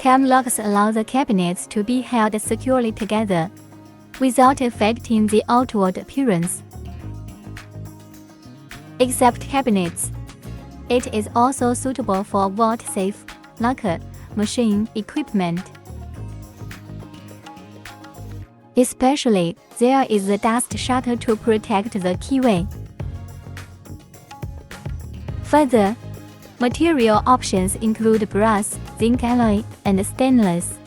Cam locks allow the cabinets to be held securely together, without affecting the outward appearance. Except cabinets. It is also suitable for vault safe, locker, machine equipment. Especially, there is the dust shutter to protect the keyway. Further, material options include brass, zinc alloy, and stainless.